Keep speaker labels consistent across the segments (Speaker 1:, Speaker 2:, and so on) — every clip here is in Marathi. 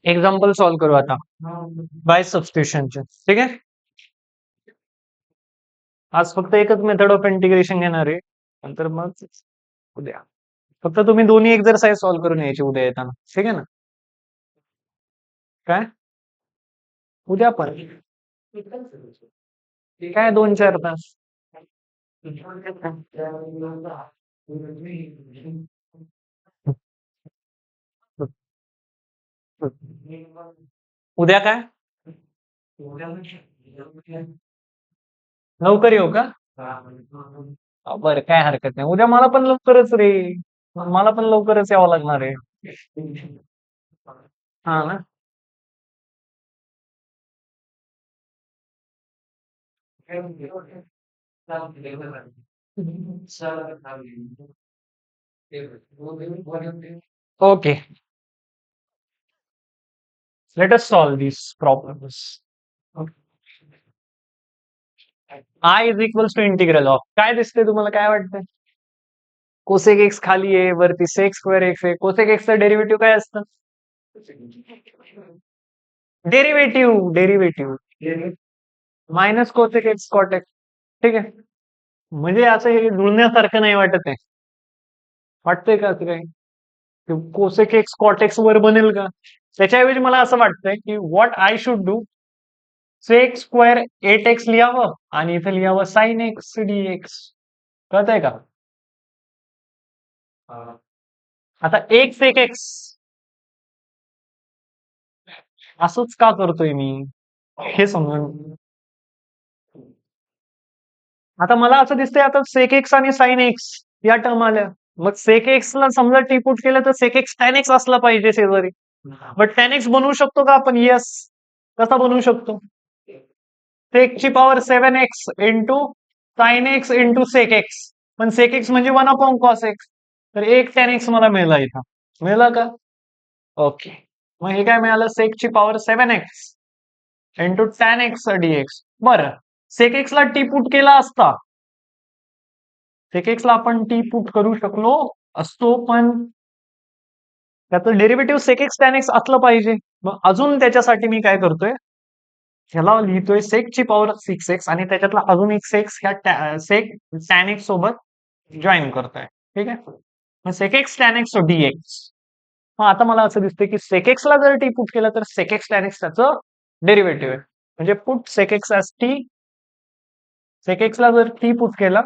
Speaker 1: एक्झाम्पल सॉल्व्ह करू आता बाय सबस्टिट्यूशनचे. ठीक आहे. आज फक्त एकच मेथड ऑफ इंटिग्रेशन घेणार आहे, नंतर मग उद्या फक्त तुम्ही दोन्ही एक्झरसाइज सॉल्व्ह करून यायचे उद्या येताना. ठीक आहे ना. काय उद्या पण काय 2-4 तास. उद्या काय लवकर येऊ का? बरं, काय हरकत नाही. उद्या मला पण लवकरच रे. मला पण लवकरच यावं लागणार आहे. हा ना. Okay, let us solve this problems. I is equals to integral of काय दिसते तुम्हाला, काय वाटतंय? कोसेक एक्स खाली आहे, वरती सेक स्क्वेअर एक्स आहे. कोसेक एक्सचं डेरिव्हेटिव्ह काय असतं? Derivative minus cosec x cot x. ठीक आहे. म्हणजे असं हे जुळण्यासारखं नाही वाटत आहे. वाटतंय का असं काही? कोसेक एक्स कॉट एक्स वर बनेल का? त्याच्याऐवजी मला असं वाटतंय की what I should do, sec square 8x लिहावं आणि इथं लिहावं साइन एक्स डी एक्स. कळतंय का? आता एक सेक एक्स असंच का करतोय मी हे समजून. आता मला असं दिसतंय आता सेक एक्स आणि साइन एक्स या टर्म आल्या. मग सेक एक्स ला समजा टी पुट केलं तर सेक एक्स टॅन एक्स असला पाहिजे शेजारी. बट टॅन एक्स बनवू शकतो का आपण? येस. कसा बनवू शकतो? सेक ची power 7x into sine x into sec x. पण सेक एक्स म्हणजे 1 अपॉन कॉस एक्स. तर एक टॅन एक्स मला मिळाला इथं. मिळाला का? ओके. मग हे काय मिळालं? सेक ची power 7x into tan x dx. बरं, सेक एक्स ला टी पुट केला असता, सेक एक्स ला आपण टी पुट करू शकलो असतो, पण त्याचं derivative sec x tan x असलं पाहिजे. मग अजून त्याच्यासाठी मी काय करतोय, ह्याला लिहितोय सेक ची पॉवर 6x आणि त्याच्यातला अजून एक सेक्स ह्या सेक टॅन एक्स सोबत जॉईन करतोय. ठीक आहे. मग sec x tan x dx. मग आता मला असं दिसतंय की सेक एक्स ला जर टी पुट केलं तर सेक एक्स टॅन एक्स त्याचं डेरिव्हेटिव्ह आहे. म्हणजे put sec x as t. Sec x ला जर टी पुट केला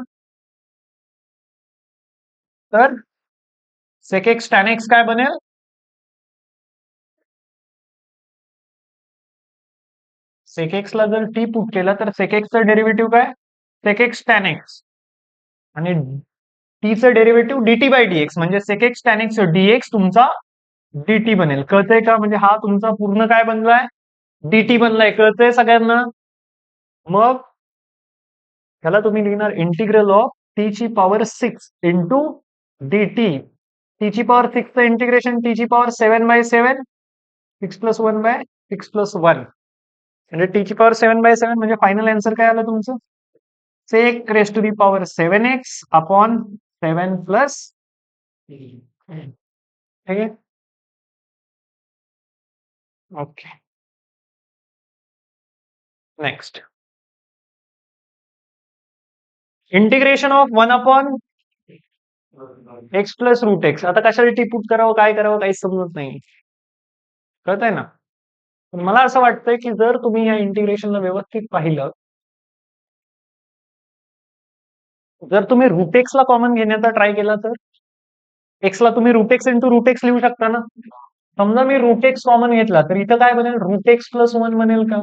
Speaker 1: तर सेक एक्स टॅन एक्स काय बनेल? सेक एक्स ला जर टी पुट केला तर सेक एक्सचं डेरिव्हेटिव्ह काय? सेक एक्स टॅन एक्स आणि टीचं डेरिव्हेटिव्ह डीटी बाय डीएक्स म्हणजे sec x tan x dx तुमचा डीटी बनेल. कळतंय का? म्हणजे हा तुमचा पूर्ण काय बनलाय? डीटी बनलाय. कळतंय सगळ्यांना? मग त्याला तुम्ही लिहिणार इंटिग्रल ऑफ टी ची पॉवर 6 इंटू डीटी. टी ची पॉवर 6चं इंटिग्रेशन टी ची पॉवर 7/7 6+1/6+1 म्हणजे टी ची पॉवर 7/7 म्हणजे फायनल आन्सर काय आलं तुमचं? Sec raise to the power 7x upon 7 plus. ठीक आहे. Okay, next integration of 1 upon x plus root x. आता कशाला टी पुट करावं, काय करावं, काही समजत नाही. कळत आहे ना. पण मला असं वाटतंय की जर तुम्ही या इंटिग्रेशनला व्यवस्थित पाहिलं, जर तुम्ही रूट एक्स ला कॉमन घेण्याचा ट्राय केला तर एक्स ला तुम्ही root x into root x लिहू शकता ना. समजा मी रूट एक्स कॉमन घेतला तर इथं काय बनेल? रूट एक्स प्लस 1 बनेल का?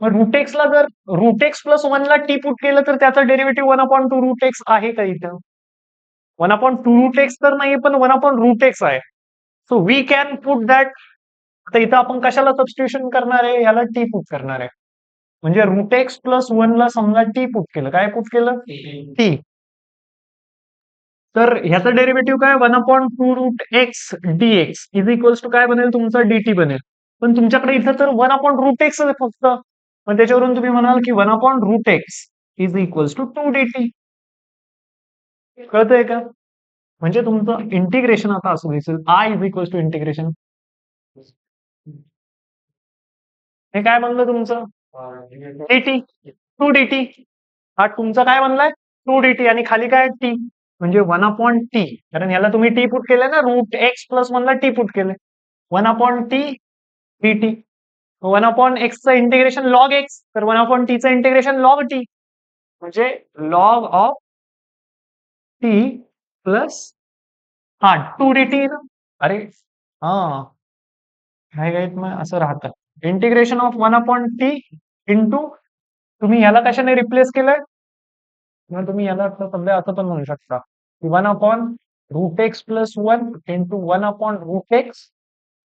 Speaker 1: मग रूट एक्स ला जर रूट एक्स प्लस 1 ला टी पुट केलं तर त्याचा डेरिव्हेटिव्ह 1/2 रूट एक्स आहे का इथं? 1/2 रूट एक्स तर नाही, पण 1/रूट रूट एक्स आहे. So we can put that. आता इथं आपण कशाला सबस्टिट्यूशन करणार आहे? याला टी पुट करणार आहे. म्हणजे रूट एक्स प्लस 1 ला समजा टी पुट केलं. काय पुट केलं? टी. तर ह्याचं डेरिव्हेटिव्ह काय? 1/2 root x dx is equals to काय बनेल? तुमचा डीटी बनेल. पण तुमच्याकडे इथं तर 1/रूट एक्स आहे फक्त. मग त्याच्यावरून तुम्ही म्हणाल की 1/रूट x is equals to 2dt. कळतंय का? म्हणजे तुमचं इंटिग्रेशन आता असं दिसेल I is equals to integration हे काय बनलं तुमचं dt, 2dt. हा तुमचा काय बनलाय 2dt आणि खाली काय टी, म्हणजे 1/t. कारण ह्याला तुम्ही टी पुट केलंय ना, रूट एक्स प्लस वनला टी पुट केलंय. 1/t dt. 1/x चं इंटिग्रेशन लॉग एक्स, तर 1/t चं इंटिग्रेशन लॉग टी, म्हणजे लॉग ऑफ टी प्लस हा 2dt ना. अरे हा, काय मग असं राहतं. इंटिग्रेशन ऑफ 1/t इंटू, तुम्ही ह्याला कशाने रिप्लेस केलंय, किंवा तुम्ही याला सध्या असं पण म्हणू शकता की 1/√x plus 1 into 1/√x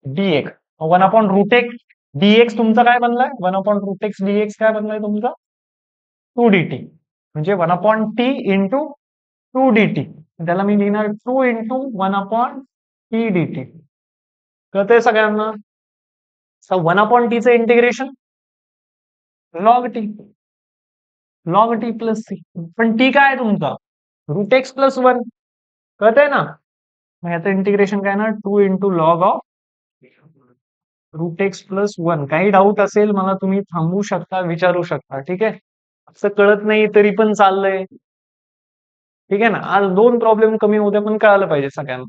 Speaker 1: dx. 1/√x dx तुमचा काय बनलाय, 1/√x dx काय बनलाय तुमचा 2dt, म्हणजे 1/t इंटू 2dt. त्याला मी लिहिणार 2 इंटू 1/t dt. कळतंय सगळ्यांना. 1/t चं integration log t plus C, पण टी काय आहे तुमचा √x प्लस 1. कळतंय ना. मग याचं इंटिग्रेशन काय ना 2 into log of √x plus 1. काही डाऊट असेल मला तुम्ही थांबवू शकता, विचारू शकता, ठीक आहे. असं कळत नाही तरी पण चाललंय, ठीक आहे ना. आज 2 प्रॉब्लेम कमी होते पण कळायला पाहिजे सगळ्यांना,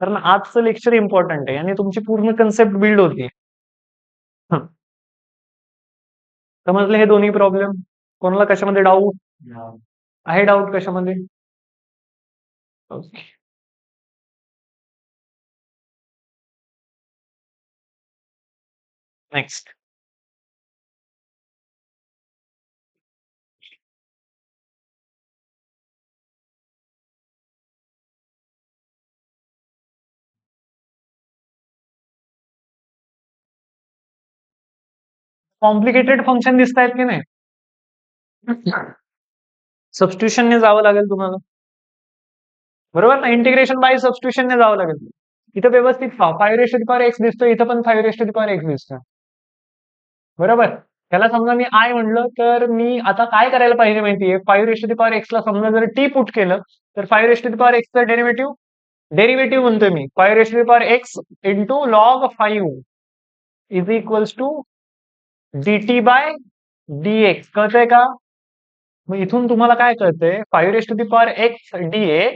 Speaker 1: कारण आजचं लेक्चर इम्पॉर्टंट आहे आणि तुमची पूर्ण कन्सेप्ट बिल्ड होती. समजले हे दोन्ही प्रॉब्लेम. कोणाला कशामध्ये डाऊट आहे, डाऊट कशामध्ये. Okay, next. कॉम्प्लिकेटेड फंक्शन दिसत आहेत की नाही. सबस्टिट्यूशनने जावं लागेल तुम्हाला, बरोबर ना. इंटिग्रेशन बाय सबस्टिट्यूशनने जावं लागेल. इथं व्यवस्थित 5 दिसतोय, इथं पण 5 दिसतोय, बरोबर. त्याला समजा मी आय म्हणलं, तर मी आता काय करायला पाहिजे माहितीये, 5 ला समजा जर टी पुट केलं, तर 5 चं डेरिव्हेटिव्ह डेरिव्हेटिव्ह म्हणतोय मी 5 into log 5 is equals to dt by dx. कळतंय का. मग इथून तुम्हाला काय कळतंय, 5 dA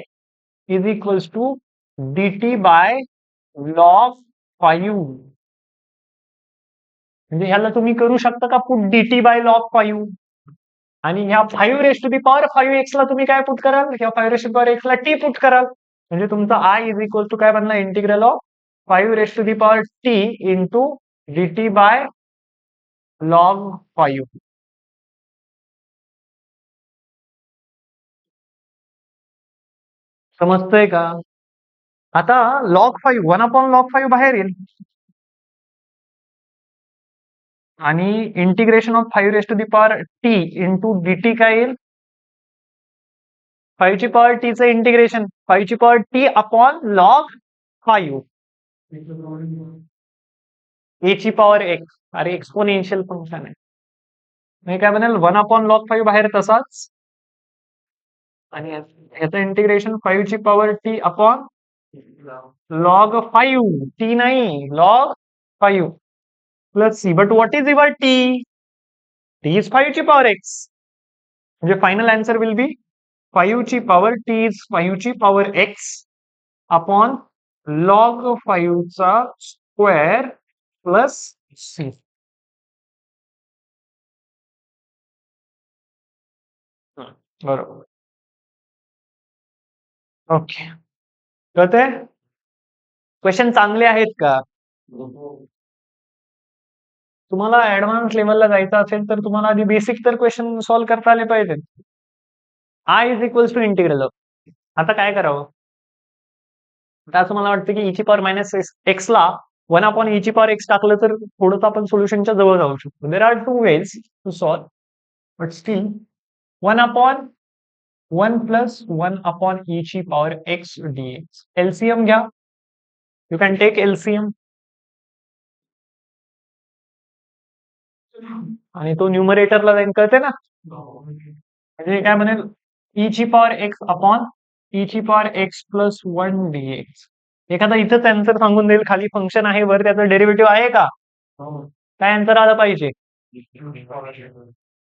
Speaker 1: is equals to dt by log 5. म्हणजे ह्याला तुम्ही करू शकता का पुट dt बाय लॉग 5, आणि ह्या 5 ला तुम्ही काय पुट कराल, ह्या 5 ला टी पुट कराल, म्हणजे तुमचा आय इज इक्वल टू काय बनला, integral of 5 into dt by log 5. समजतंय का. आता लॉग 5 1/log 5 बाहेर येईल, आणि इंटिग्रेशन ऑफ 5 इंटू dt काय येईल, 5 चं इंटिग्रेशन 5 अपॉन लॉग 5 a⁴x. अरे एक्सपोनेन्शियल फंक्शन आहे. हे काय बनेल 1/log 5 बाहेर तसाच, आणि याचं इंटिग्रेशन 5 अपॉन लॉग 5 टी नाही log 5 plus C. But what is your t, t is 5 म्हणजे final answer will be 5 is 5 upon log 5 चा स्क्वेअर प्लस सी. बरोबर. ओके, कळतंय. क्वेश्चन चांगले आहेत का. तुम्हाला ऍडव्हान्स लेवलला जायचं असेल तर तुम्हाला आधी बेसिक तर क्वेश्चन सॉल्व्ह करता आले पाहिजेत. I is equals to integral. आता काय करावं, आता असं मला वाटतं की e⁻x ला 1/e⁻x टाकलं तर थोडंसं आपण सोल्युशनच्या जवळ जाऊ शकतो. There are 2 ways to solve, but still 1/1 plus 1/e⁻x dx. LCM घ्या, यू कॅन टेक एलसीएम, आणि तो न्यूमरेटरला जाईन, कळते ना. म्हणजे काय म्हणेल e⁻x upon e⁻x plus 1 dx एखादा इथंच आन्सर सांगून देईल, खाली फंक्शन आहे, वर त्याचं डेरिव्हेटिव्ह आहे का? काय आन्सर आला पाहिजे?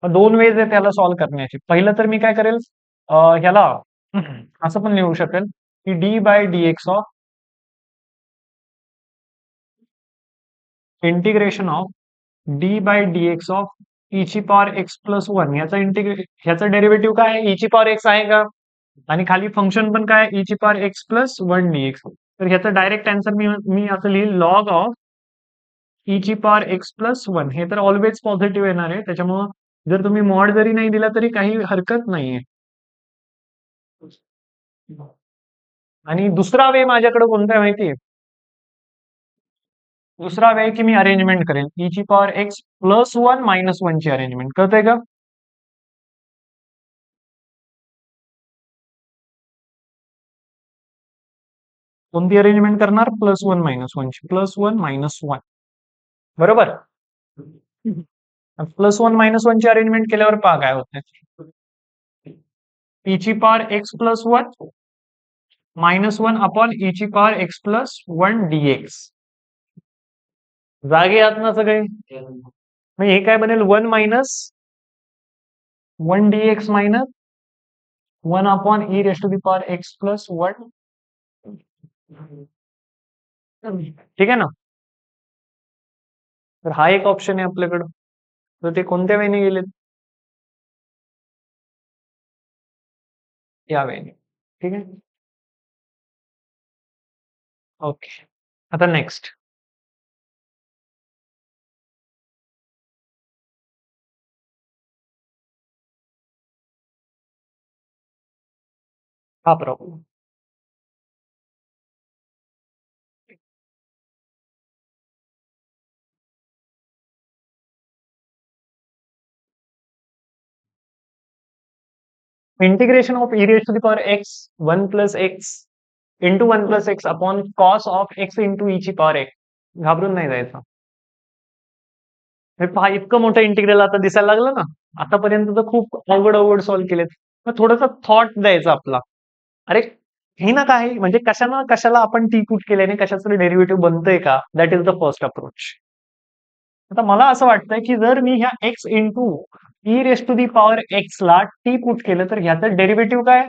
Speaker 1: दोन वेज आहे त्याला सॉल्व्ह करण्याची. पहिलं तर मी काय करेल, ह्याला असं पण लिहू शकेल की d by d x of integration of d by d x of e ची पॉवर एक्स प्लस वन, ह्याचा डेरिव्हेटिव्ह काय आहे? ई ची पॉवर एक्स आहे का? आणि खाली फंक्शन पण काय? ई ची power x plus one D x. तर ह्याचा डायरेक्ट आन्सर मी मी असं लिहिल, लॉग ऑफ ई ची पॉवर एक्स प्लस वन. हे तर ऑलवेज पॉझिटिव्ह येणार आहे, त्याच्यामुळं जर तुम्ही मॉड जरी नाही दिला तरी काही हरकत नाहीये. आणि दुसरा वे माझ्याकडे कोणता आहे माहितीये? दुसरा वे की मी अरेंजमेंट करेल, ई ची power x plus one minus one ची अरेंजमेंट. कळतंय का? कोणती अरेंजमेंट करणार? प्लस वन मायनस वन ची. प्लस वन मायनस वन, बरोबर. प्लस वन मायनस वन ची अरेंजमेंट केल्यावर पहा काय होत. ई ची power x plus one minus one upon e ची power x plus one dx. जागे आहात ना सगळे? मग हे काय बनेल? One minus one dx minus one upon e raise to the power x plus one. ठीक आहे ना? तर हा एक ऑप्शन आहे आपल्याकडं. तर ते कोणत्या वेळेने गेलेत? या वेळेने. ठीक आहे. ओके, आता नेक्स्ट. हा problem. Integration of e raise to the power x one plus x into one plus x upon cos of x into e ची पॉवर एक्स. घाबरून नाही जायचं. हे पहा, इतकं मोठं इंटिग्रल आता दिसायला लागलं ना. आतापर्यंत तर खूप अवघड अवघड सॉल्व्ह केलेत. मग थोडासा थॉट द्यायचा आपला. अरे हे ना काय म्हणजे कशाला कशाला आपण टी पुट केल्याने कशाचं डेरिव्हेटिव्ह बनतंय का? That is the first approach. आता मला असं वाटतंय की जर मी ह्या x into e raise to the power x ला टी पुट केलं तर ह्याचं डेरिव्हेटिव्ह काय?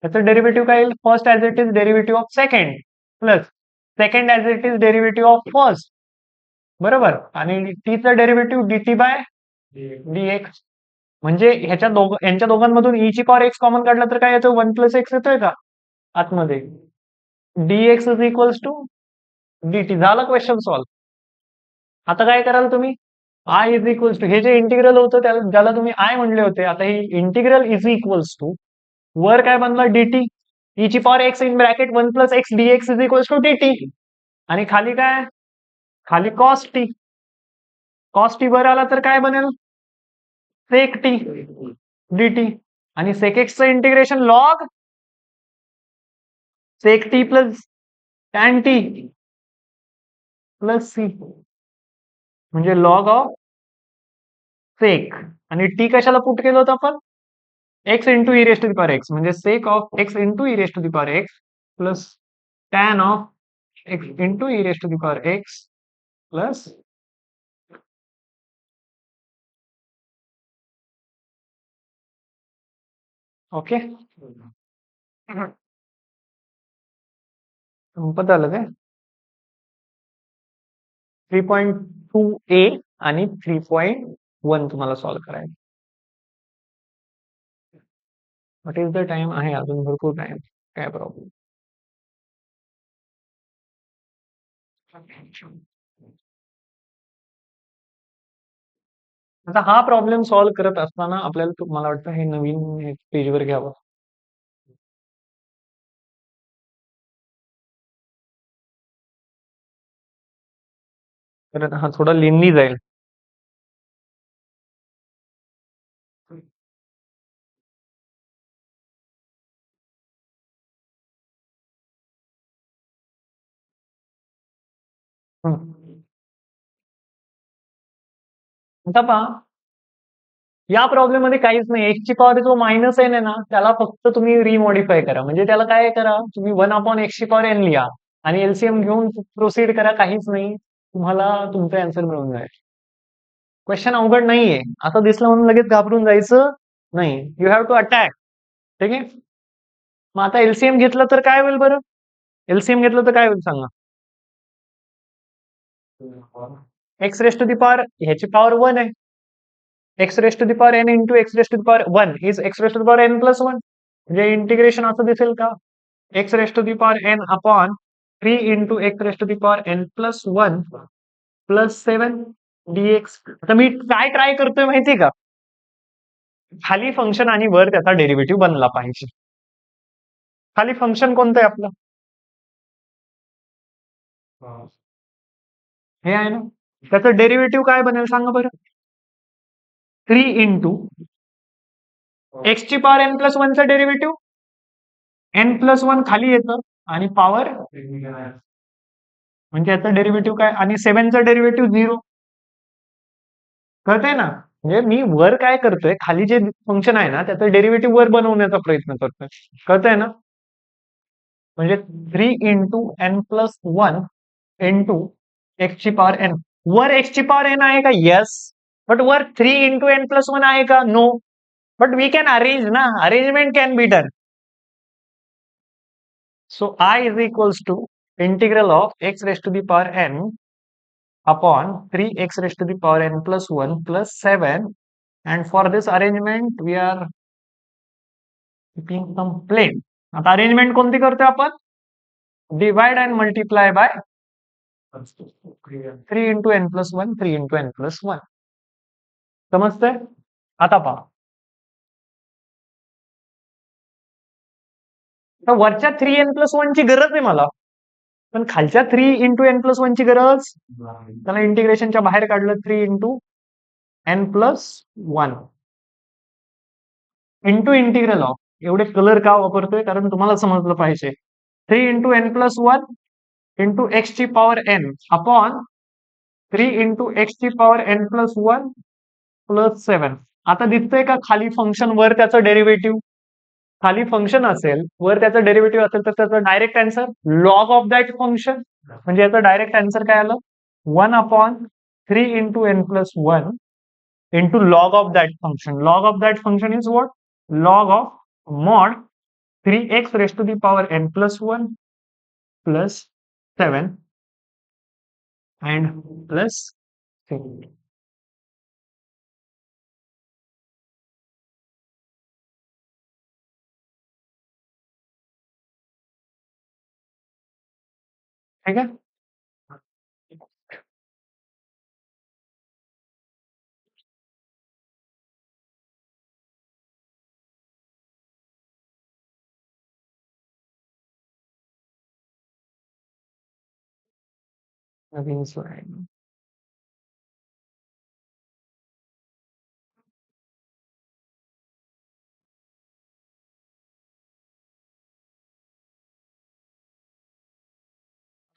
Speaker 1: त्याचं डेरिव्हेटिव्ह काय येईल? First as it is derivative of second plus second as it is derivative of first, बरोबर. आणि टीचं डेरिव्हेटिव्ह डीटी बाय डीएक्स. म्हणजे यांच्या दोघांमधून ई ची पॉवर एक्स कॉमन काढला तर काय येतं? वन प्लस एक्स येतोय का आतमध्ये? Dx is equals to dt. झालं क्वेश्चन सॉल्व्ह. आता काय कराल तुम्ही? आय इज इक्वल्स टू, हे जे इंटिग्रल होतं ज्याला तुम्ही आय म्हणले होते, आता हे इंटिग्रल इज इक्वल्स टू वर काय बनलं? डीटी ई ची power x in bracket one plus x dx is equals to dt. आणि खाली काय? खाली कॉस टी. कॉस टी वर आला तर काय बनेल? Sec t dt. आणि सेक एक्सचं integration log sec t plus tan t plus c, म्हणजे लॉग ऑफ सेक. आणि टी कशाला पुट केलं होतं आपण? X into e raise to the power x, म्हणजे sec of x into e raise to the power x plus tan of x into e raise to the power x plus okay. संपत आलं काय? 3.2a आणि 3.1 तुम्हाला सॉल्व्ह करायचं. What is the time? आहे अजून भरपूर टाइम, काय प्रॉब्लेम. आता हा प्रॉब्लेम सॉल्व्ह करत असताना आपल्याला मला वाटतं हे नवीन पेजवर घ्यावं. तर हा थोडा लेंदी जाईल. आता पहा, या प्रॉब्लेम मध्ये काहीच नाही. एक्स ची पॉवर जो मायनस एन आहे ना, त्याला फक्त तुम्ही रिमॉडिफाय करा. म्हणजे त्याला काय करा, तुम्ही वन अपॉन एक्स ची पॉवर एन लिहा. आणि एलसीएम घेऊन प्रोसीड करा, काहीच नाही, तुम्हाला तुमचा आन्सर मिळून जाईल. क्वेश्चन अवघड नाहीये, असं दिसलं म्हणून लगेच घाबरून जायचं नाही. You have to attack. ठीक आहे. मग आता एलसीएम घेतलं तर काय होईल बरं? एलसीएम घेतलं तर काय होईल सांगा? X raise to the power, ह्याची पॉवर 1 आहे. X raise to the power n into x raise to the power 1 is x raise to the power n plus 1. म्हणजे इंटिग्रेशन असं दिसेल का? X raise to the power n upon 3 into x raise to the power n plus 1 plus 7 dx. आता मी काय ट्राय करतोय माहितीये का? खाली फंक्शन आणि वर त्याचा डेरिव्हेटिव्ह बनला पाहिजे. खाली फंक्शन कोणतं आहे आपलं? हे आहे ना. त्याचं डेरिव्हेटिव्ह काय बनेल सांगा बरं? 3 इंटू एक्स ची पॉवर एन प्लस 1चा डेरिव्हेटिव्ह, एन प्लस 1 खाली येतं आणि पॉवर म्हणजे याचं डेरिव्हेटिव्ह काय, आणि 7चा डेरिव्हेटिव्ह 0. कळतंय ना? म्हणजे मी वर काय करतोय, खाली जे फंक्शन आहे ना त्याचं डेरिव्हेटिव्ह वर बनवण्याचा प्रयत्न करतोय. कळतंय ना? म्हणजे 3 into n plus 1 into x ची पॉवर एन. वर एक्स ची पॉवर एन आहे का? येस. बट वर 3 इंटू एन प्लस 1 आहे का? No. But we can arrange ना, arrangement can be done. So I is equals to integral of x raised to the power n upon 3x raised to the power n plus 1 plus 7, and for this arrangement we are keeping some plain. आता अरेंजमेंट कोणती करतोय आपण? Divide and multiply by 3 into n plus 1, 3 into n plus 1. समजतंय? आता पहा, तर वरच्या 3n प्लस 1 ची गरज आहे मला, पण खालच्या 3 इंटू एन प्लस 1 ची गरज. त्याला इंटिग्रेशनच्या बाहेर काढलं, 3 into n plus 1 into integral of. एवढे कलर का वापरतोय? कारण तुम्हाला समजलं पाहिजे. 3 into n plus 1 into x ची power n upon 3 into x ची पॉवर एन प्लस 1 प्लस 7. आता दिसतंय का खाली फंक्शन, वर त्याचं डेरिव्हेटिव्ह? खाली फंक्शन असेल, वर त्याचं डेरिव्हेटिव्ह असेल, तर त्याचं direct answer log of that function. म्हणजे याचं डायरेक्ट आन्सर काय आलं? 1 upon 3 into n plus 1 into log of that function. Log of that function is what? Log of mod 3x raised to the power n plus 1 plus 7 and plus 3. ठीक है? नवीन slide.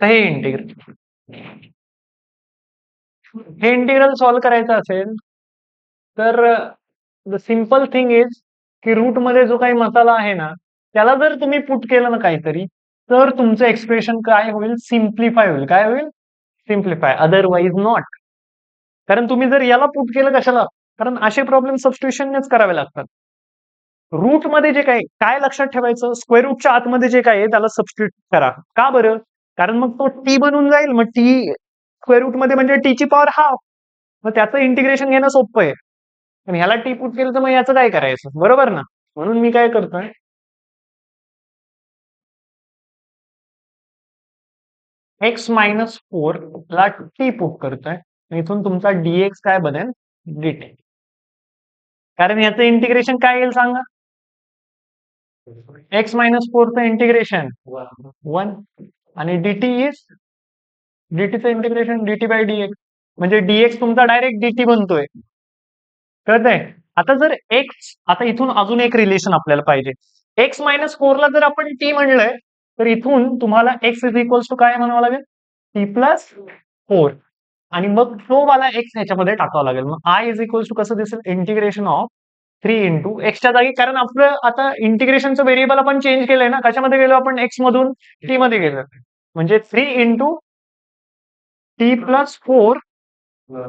Speaker 1: तर हे इंटिग्रल सॉल्व्ह करायचं असेल तर द सिंपल थिंग इज की रूट मध्ये जो काही मसाला आहे ना, त्याला जर तुम्ही पुट केलं ना काहीतरी, तर तुमचं एक्सप्रेशन काय होईल? सिम्प्लिफाय होईल. काय होईल? सिम्प्लिफाय. Otherwise not. कारण तुम्ही जर याला पुट केलं कशाला? कारण असे प्रॉब्लेम सबस्टिट्यूशननेच करावे लागतात. रूट मध्ये जे काही काय लक्षात ठेवायचं, स्क्वेअर रूटच्या आतमध्ये जे काय आहे त्याला सबस्टिट्यूट करा. का बरं? कारण मग तो टी बनून जाईल. मग टी स्क्वेअर रूट मध्ये म्हणजे टी ची पॉवर हाफ. मग त्याचं इंटिग्रेशन घेणं सोपं आहे. पण ह्याला टी पुट केलं तर मग याचं काय करायचं? बरोबर ना? म्हणून मी काय करतोय, एक्स मायनस 4 ला टी पुट करतोय. इथून तुमचा डीएक्स काय बनेल? डीटी. कारण याचं इंटिग्रेशन काय येईल सांगा? एक्स मायनस 4चं इंटिग्रेशन 1 आणि डीटी इज डीटीचं इंटिग्रेशन डीटी बाय डीएक्स. म्हणजे डीएक्स तुमचा डायरेक्ट डीटी बनतोय. कळतंय? आता जर एक्स, आता इथून अजून एक रिलेशन आपल्याला पाहिजे. एक्स मायनस 4 ला जर आपण टी म्हणलंय, तर इथून तुम्हाला एक्स इज इक्वल्स टू काय म्हणावं लागेल? T plus 4. आणि मग तो वाला एक्स ह्याच्यामध्ये टाकावा लागेल. मग आय इज इक्वल्स टू कसं दिसेल? इंटिग्रेशन ऑफ 3 इंटू एक्सच्या जागी, कारण आपलं आता इंटिग्रेशनचं व्हेरिएबल आपण चेंज केलंय ना. कशामध्ये गेलो आपण? एक्स मधून टी मध्ये गेलो. म्हणजे 3 into t plus 4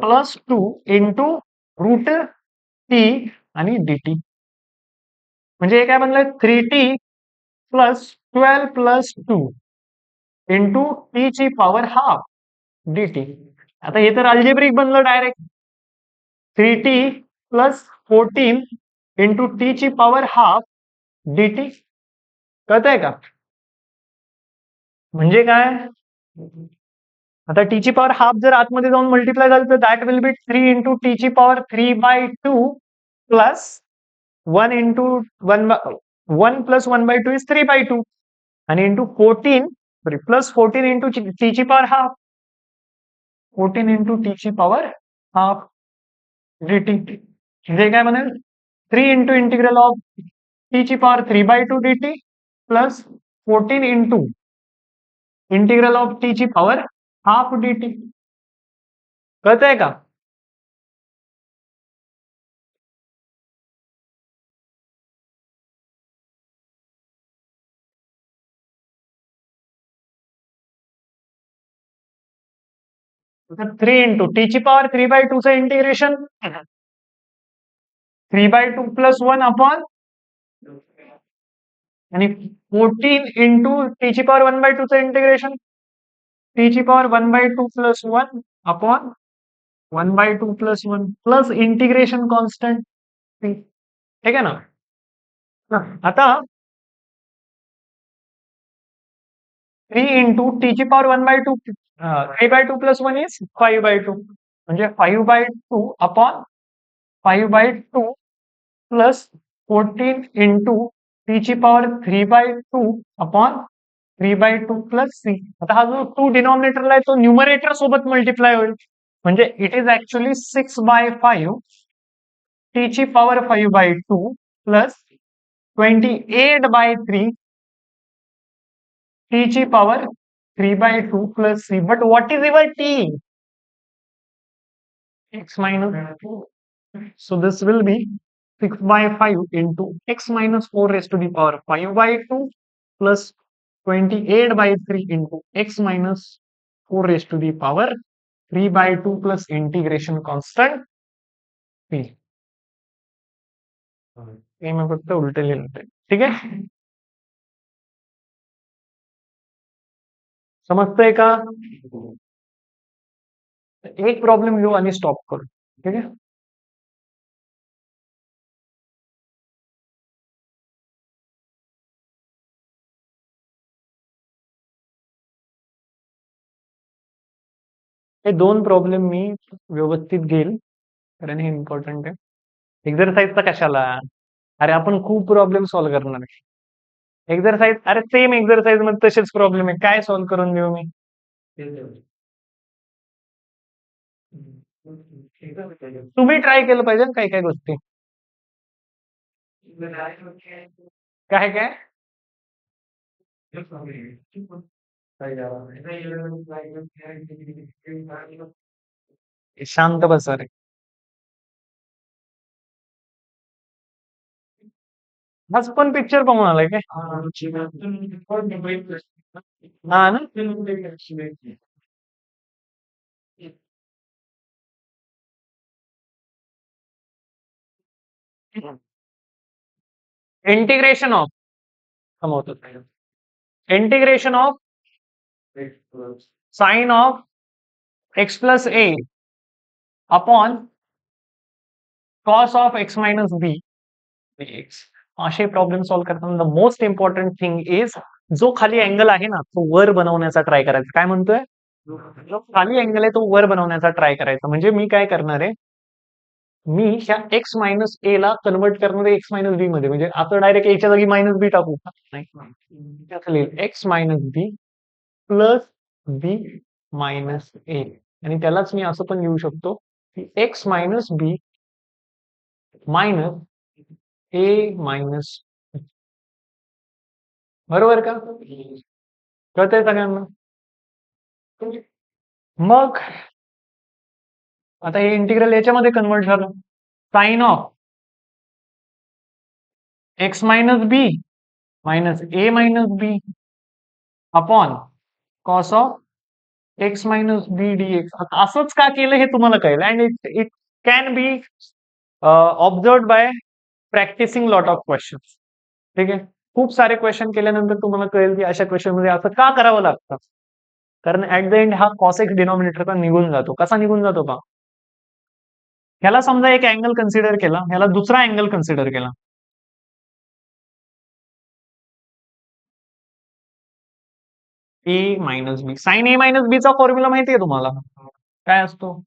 Speaker 1: plus 2 into root t आणि dt. म्हणजे हे काय बनलं 3t plus 12 plus 2 into t ची पॉवर हाफ dt. आता हे तर अल्जेब्रिक बनलं direct 3t plus 14 into t ची पॉवर हाफ dt. कळतंय का? म्हणजे काय आता टी ची पॉवर हाफ जर आतमध्ये जाऊन मल्टिप्लाय झाली तर that will be 3 into t ची power 3/2 plus 1 into 1 plus 1/2 is 3/2 आणि into 14 sorry plus 14 into t ची पॉवर हाफ 14 इंटू टी ची पॉवर हाफ dt. म्हणजे काय म्हणेल 3 इंटू इंटिग्रल ऑफ टी ची power 3/2 dt plus 14 into integral of t ची पॉवर हाफ dt. कळतंय का? थ्री इंटू टी ची पॉवर 3/2 चं इंटिग्रेशन 3/2 प्लस 1 अपॉन आणि 14 इंटू टी ची पॉवर 1/2 चं इंटिग्रेशन टी ची power 1/2 plus 1 upon 1/2 plus 1 plus integration constant. ठीक आहे ना? आता 3 इंटू टी ची पॉवर 1/2 3/2 प्लस 1 इज 5/2 म्हणजे 5/2 अपॉन 5/2 प्लस 14 इंटू टी ची पॉवर 3/2 अपॉन 3/2 प्लस सी. आता हा जो 2 डिनॉमिनेटरला आहे तो न्यूमरेटर सोबत मल्टिप्लाय होईल म्हणजे इट इज ऍक्च्युअली 6/5 टी ची पॉवर 5/2 प्लस 28/3 टी ची power 3/2 plus C. But what is your t? x minus 2. So this will be 6/5 into x minus 4 raised to the power 5/2 plus 28/3 into x minus 4 raised to the power 3/2 plus integration constant p. ये मैं फक्त उलटे लिहिलं. ठीक आहे? समजतंय का? एक प्रॉब्लेम घेऊ आणि स्टॉप करू. ठीक आहे? हे 2 प्रॉब्लेम मी व्यवस्थित घेईल कारण हे इम्पॉर्टंट आहे. एक्झरसाइजचा कशाला? अरे आपण खूप प्रॉब्लेम सॉल्व्ह करणार आहे. एक्झरसाइज अरे सेम एक्झरसाइज मध्ये तसेच प्रॉब्लेम आहे. काय सॉल्व्ह करून देऊ मी? तुम्ही ट्राय केलं पाहिजे ना काही काही गोष्टी. काय काय शांत बसा रे. आज पण पिक्चर पाहून आलाय काय? हा ना. इंटिग्रेशन ऑफ समोर integration of sine of x plus a upon cos of x minus b x. असे प्रॉब्लेम सॉल्व्ह करताना the most important thing is जो खाली अँगल आहे ना तो वर बनवण्याचा ट्राय करायचा. काय म्हणतोय? जो खाली अँगल आहे तो वर बनवण्याचा ट्राय करायचा. म्हणजे मी काय करणार आहे मी ह्या एक्स मायनस ए ला कन्वर्ट करणार आहे एक्स मायनस बी मध्ये. म्हणजे आता डायरेक्ट एच्या जागी मायनस बी टाकू नाही एक्स मायनस बी प्लस बी मायनस ए आणि त्यालाच मी असं पण लिहू शकतो की x minus b minus a minus. बरोबर का? कळतंय सगळ्यांना? मग आता हे इंटिग्रल याच्यामध्ये कन्वर्ट झालं sine of x minus b minus a minus b upon cos of x minus b d x. असंच का केलं हे तुम्हाला कळेल. And it it can be observe by practicing lot of questions. ठीक आहे. खूप सारे क्वेश्चन केल्यानंतर तुम्हाला कळेल की अशा क्वेश्चन मध्ये असं का करावं लागतं. कारण ऍट द एंड हा कॉस एक्स डिनॉमिनेटरचा निघून जातो. कसा निघून जातो पहा. ह्याला समजा एक अँगल कन्सिडर केला, ह्याला दुसरा अँगल कन्सिडर केला. ए minus B. Sign a minus बी चा फॉर्म्युला माहिती आहे तुम्हाला. काय असतो.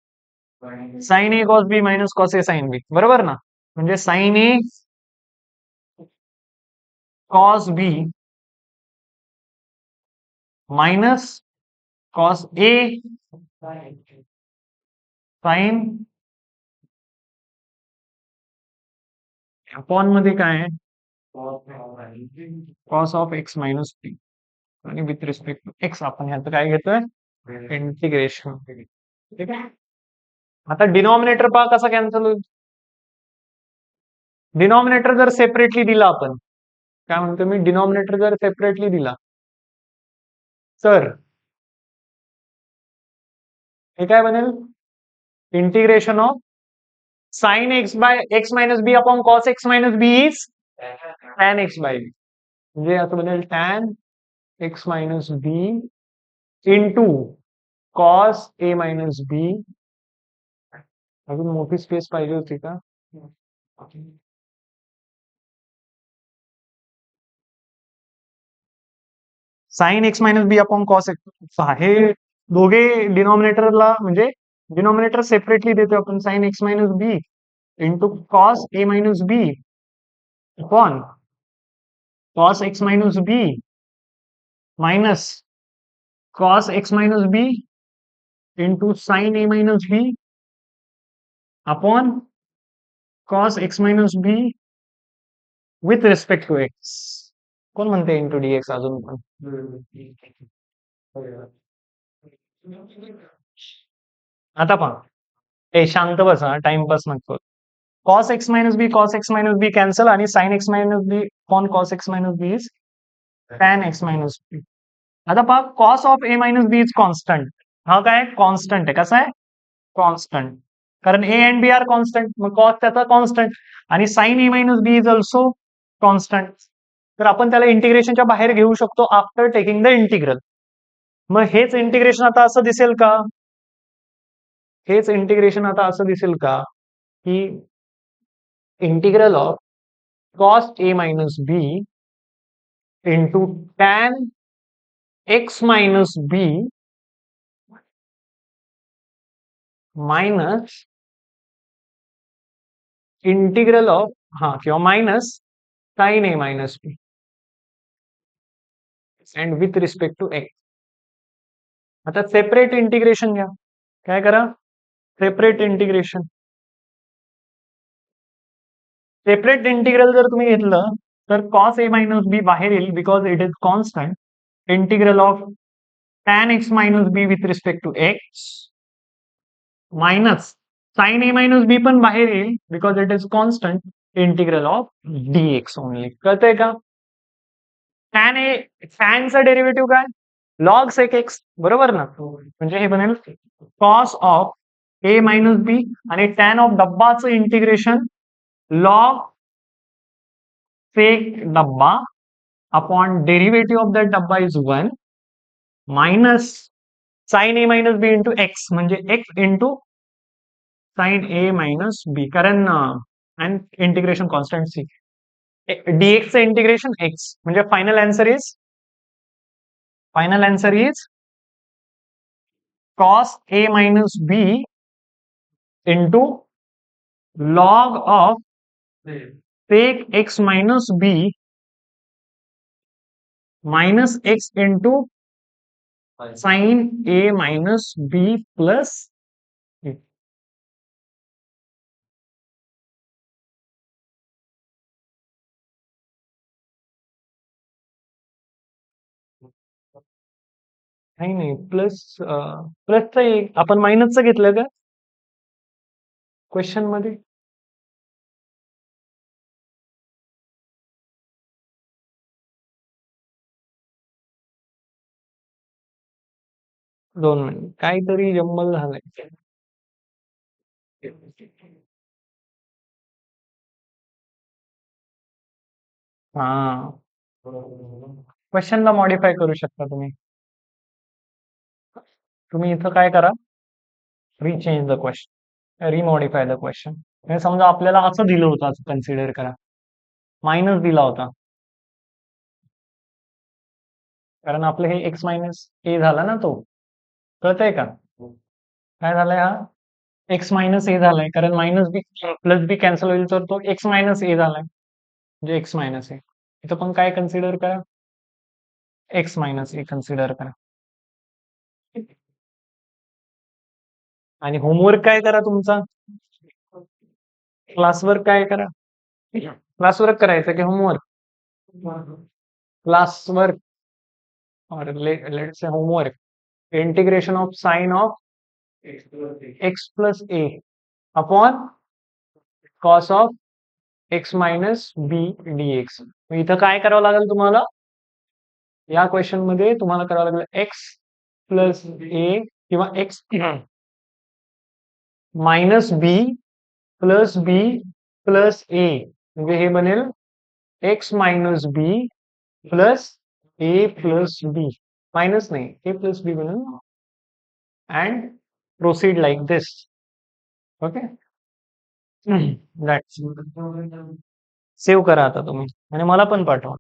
Speaker 1: Sign A cos B minus cos A sine B. बरोबर ना. म्हणजे sign A cos B minus cos A sine upon मध्ये काय आहे cos of x minus b आणि विथ रिस्पेक्ट टू एक्स आपण ह्याचं काय घेतोय इंटिग्रेशन. ठीक आहे. आता डिनॉमिनेटर पहा कसा कॅन्सल होईल. डिनॉमिनेटर जर सेपरेटली दिला आपण, काय म्हणतो मी, डिनॉमिनेटर जर सेपरेटली दिला तर हे काय बनेल integration of sine x by x minus b upon cos x minus b is tan x by b. म्हणजे असं बनेल tan x minus b into cos a minus b. अजून मोठी स्पेस पाहिजे होती का. Sine x minus b upon cos x. हे दोघे डिनॉमिनेटरला म्हणजे डिनॉमिनेटर सेपरेटली देतो आपण sine x minus b into cos a minus b upon cos x minus b minus cos x minus b into sine a minus b upon cos x minus b with respect to x. कोण म्हणते इंटू डी एक्स अजून पण. आता पहा. ए शांत बसा, टाइमपास नको. Cos x minus b cancel आणि sine x minus b upon cos x minus b is tan x minus b. आता पहा cos of a minus b is constant. हा काय कॉन्स्टंट आहे. कसा आहे कॉन्स्टंट. कारण a and b are constant, मग कॉस त्याचा कॉन्स्टंट आणि sine a minus b is also constant. तर आपण त्याला इंटिग्रेशनच्या बाहेर घेऊ शकतो आफ्टर टेकिंग द इंटिग्रल. मग हेच इंटिग्रेशन आता असं दिसेल का. हेच इंटिग्रेशन आता असं दिसेल का की integral of cos a minus b into tan x minus b minus integral of किंवा minus sine a minus b and with respect to x. आता सेपरेट इंटिग्रेशन घ्या. काय करा सेपरेट इंटिग्रेशन. सेपरेट इंटिग्रल जर तुम्ही घेतलं तर कॉस ए मायनस बी बाहेर येईल because it is constant. Integral of tan x minus b with respect to x minus sine a minus b पण बाहेर येईल because it is constant. Integral of d x only. कळतंय का. टॅनचा डेरिव्हेटिव्ह काय लॉग सेक एक्स. बरोबर ना. म्हणजे हे बनेल cos of a minus b आणि टॅन ऑफ डब्बाचं इंटिग्रेशन लॉग सेक डब्बा अपॉन डेरिव्हेटिव्ह ऑफ दॅट डब्बा is 1 minus sine a minus b into x म्हणजे x into sine a minus b. कारण and integration constant c dx integration x म्हणजे final answer is cos a minus b into log of sec x minus b minus x into sine a minus b plus. नाही प्लसचं आपण मायनसचं घेतलं का क्वेश्चन मध्ये. 2 मिनिट काहीतरी जम्मल झालंय. हा, क्वेश्चनला मॉडीफाय करू शकता तुम्ही. तुम्ही इथं काय करा, रिचेंज द क्वेश्चन, रिमॉडिफाय द क्वेश्चन. म्हणजे समजा आपल्याला असं दिलं होतं, असं कन्सिडर करा, मायनस दिला होता, कारण आपलं हे एक्स मायनस ए झाला ना, तो कळतंय का? काय झालाय हा? एक्स मायनस ए झालाय, कारण मायनस बी प्लस बी कॅन्सल होईल, तर तो एक्स मायनस ए झालाय, म्हणजे एक्स मायनस ए. इथं पण काय कन्सिडर करा, एक्स मायनस ए कन्सिडर करा. आणि होमवर्क काय करा तुमचा, क्लासवर्क काय करा, क्लासवर्क करायचं की होमवर्क? क्लासवर्क और let's say homework, integration of sine of x plus a upon cos of x minus b dx. इथं काय करावं लागेल तुम्हाला, या क्वेश्चन मध्ये तुम्हाला करावं लागेल एक्स प्लस ए किंवा एक्स मायनस बी प्लस ए, म्हणजे हे बनेल एक्स मायनस बी प्लस ए प्लस बी, मायनस नाही, ए प्लस बी बनेल, and proceed like this. Okay, that's. Save करा आता तुम्ही आणि मला पण पाठवा.